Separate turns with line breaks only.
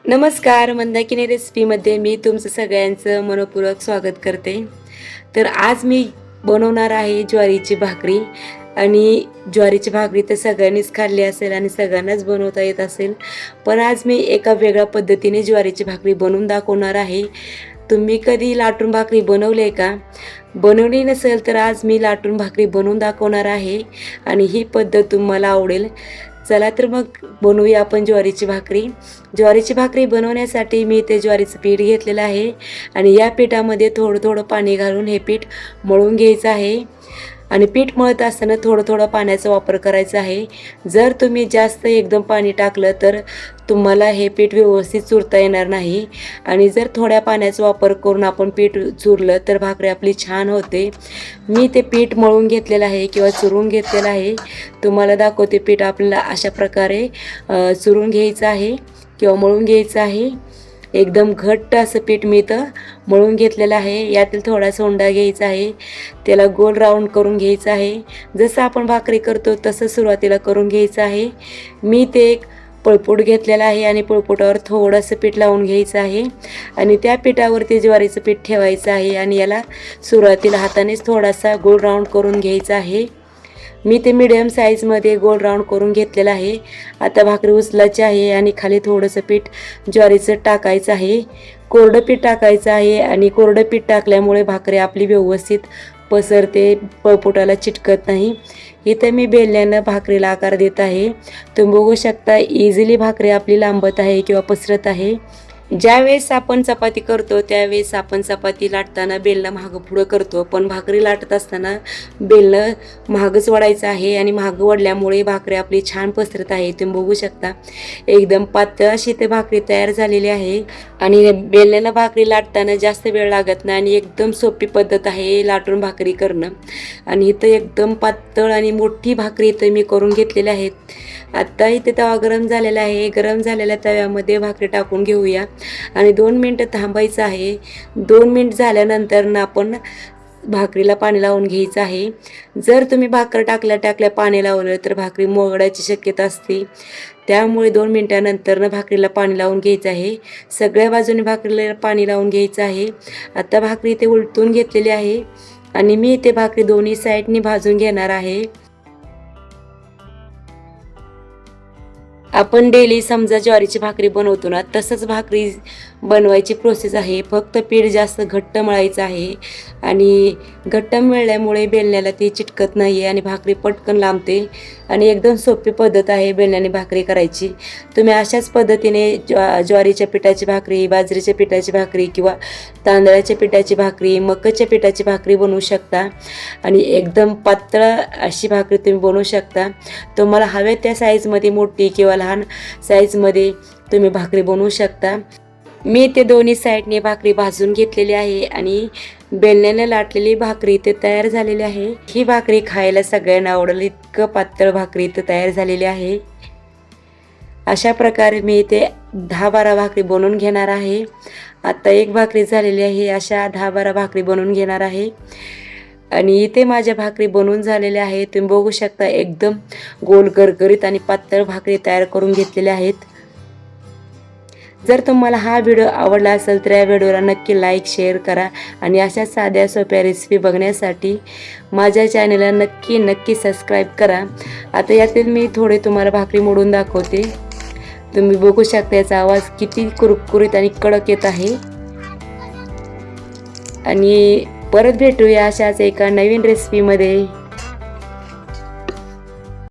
नमस्कार, मंदाकिनी रेसिपीमध्ये मी तुमचं सगळ्यांचं मनःपूर्वक स्वागत करते. तर आज मी बनवणार आहे ज्वारीची भाकरी. आणि ज्वारीची भाकरी तर सगळ्यांनीच खाल्ली असेल आणि सगळ्यांनाच बनवता येत असेल. पण आज मी एका वेगळ्या पद्धतीने ज्वारीची भाकरी बनवून दाखवणार आहे. तुम्ही कधी लाटून भाकरी बनवली आहे का? बनवली नसेल तर आज मी लाटून भाकरी बनवून दाखवणार आहे आणि ही पद्धत तुम्हाला आवडेल. चला तर मग बनवूया आपण ज्वारीची भाकरी. ज्वारीची भाकरी बनवण्यासाठी मी ते ज्वारीचं पीठ घेतलेलं आहे आणि या पिठामध्ये थोडं थोडं पाणी घालून हे पीठ मळून घ्यायचं आहे. आणि पीठ मळत असताना थोडं थोडं पाण्याचा वापर करायचा आहे. जर तुम्ही जास्त एकदम पाणी टाकलं तर तुम्हाला हे पीठ व्यवस्थित चुरता येणार नाही. आणि जर थोड्या पाण्याचा वापर करून आपण पीठ चुरलं तर भाकरी आपली छान होते. मी ते पीठ मळून घेतलेलं आहे किंवा चुरून घेतलेलं आहे. तुम्हाला दाखवते. पीठ आपल्याला अशा प्रकारे चुरून घ्यायचं आहे किंवा मळून घ्यायचं आहे. एकदम घट्ट असं पीठ मी इथं मळून घेतलेलं आहे. यातील थोडा सोंडा घ्यायचा आहे. त्याला गोल राऊंड करून घ्यायचं आहे. जसं आपण भाकरी करतो तसं सुरुवातीला करून घ्यायचं आहे. मी ते एक पळपूट घेतलेला आहे आणि पळपुटावर थोडंसं पीठ लावून घ्यायचं आहे आणि त्या पिठावरती ज्वारीचं पीठ ठेवायचं आहे आणि याला सुरुवातीला हातानेच थोडासा गोल राऊंड करून घ्यायचा आहे. मी ते मीडियम साईजमध्ये गोल राऊंड करून घेतलेलं आहे. आता भाकरी उचलायची आहे आणि खाली थोडंसं पीठ ज्वारीचं टाकायचं आहे. कोरडं पीठ टाकायचं आहे आणि कोरडं पीठ टाकल्यामुळे भाकरी आपली व्यवस्थित पसरते, पळपुटाला चिटकत नाही. इथं मी बेलण्यानं भाकरीला आकार देत आहे. तुम्ही बघू शकता इझिली भाकरी आपली लांबत आहे किंवा पसरत आहे. ज्यावेळेस आपण चपाती करतो त्यावेळेस आपण चपाती लाटताना बेलणं मागं पुढं करतो, पण भाकरी लाटत असताना बेलणं मागंच वळायचं आहे आणि मागं वळल्यामुळे भाकरी आपली छान पसरत आहे. तुम्ही बघू शकता एकदम पातळ अशी ते भाकरी तयार झालेली आहे. आणि बेलण्यानं भाकरी लाटताना जास्त वेळ लागत नाही आणि एकदम सोपी पद्धत आहे लाटून भाकरी करणं. आणि इथं एकदम पातळ आणि मोठी भाकरी इथं मी करून घेतलेल्या आहेत. आत्ता इथे तवा गरम झालेला आहे. गरम झालेल्या तव्यामध्ये भाकरी टाकून घेऊया आणि 2 मिनटं थांबायचं आहे. 2 मिनिट झाल्यानंतर आपण भाकरीला पाणी लावून घ्यायचं आहे. जर तुम्ही भाकर टाकल्या पाणी लावलं तर भाकरी मोडण्याची शक्यता असते. त्यामुळे 2 मिनिटानंतर भाकरीला पाणी लावून घ्यायचं आहे. सगळ्या बाजूने भाकरीला पाणी लावून घ्यायचं आहे. आता भाकरी इथे उलटून घेतलेली आहे आणि मी इथे भाकरी दोन्ही साईडनी भाजून घेणार आहे. आपण डेली समजा ज्वारीची भाकरी बनवतो ना, तसंच भाकरी बनवायची प्रोसेस आहे. फक्त पीठ जास्त घट्ट मळायचं आहे आणि घट्ट मळल्यामुळे बेलण्याला ती चिटकत नाही आहे आणि भाकरी पटकन लांबते. आणि एकदम सोपी पद्धत आहे बेलण्याने भाकरी करायची. तुम्ही अशाच पद्धतीने ज्वारीच्या पिठाची भाकरी, बाजरीच्या पिठाची भाकरी किंवा तांदळाच्या पिठाची भाकरी, मकाच्या पिठाची भाकरी बनवू शकता आणि एकदम पातळ अशी भाकरी तुम्ही बनवू शकता. तुम्हाला हव्या त्या साईजमध्ये मोठी किंवा लहान साईजमध्ये तुम्ही भाकरी बनवू शकता. मी ते दोन्ही साईडने भाकरी भाजून घेतलेली आहे आणि बेलण्याने लाटलेली भाकरी इथे तयार झालेली आहे. ही भाकरी खायला सगळ्यांना आवडेल इतकं पातळ भाकरी इथं तयार झालेली आहे. अशा प्रकारे मी इथे 10-12 भाकरी बनवून घेणार आहे. आता एक भाकरी झालेली आहे. अशा 10-12 भाकरी बनवून घेणार आहे. आणि इथे माझ्या भाकरी बनवून झालेल्या आहेत. तुम्ही बघू शकता एकदम गोल गरगरीत आणि पातळ भाकरी तयार करून घेतलेल्या आहेत. जर तुम्हाला हा व्हिडिओ आवडला असेल तर या व्हिडिओला नक्की लाईक शेअर करा आणि अशा साध्या सोप्या रेसिपी बघण्यासाठी माझ्या चॅनलला नक्की सबस्क्राईब करा. आता यातील मी थोडे तुम्हाला भाकरी मोडून दाखवते. तुम्ही बघू शकता याचा आवाज किती कुरकुरीत आणि कडक येत आहे. आणि परत भेटूया अशाच एका नवीन रेसिपीमध्ये.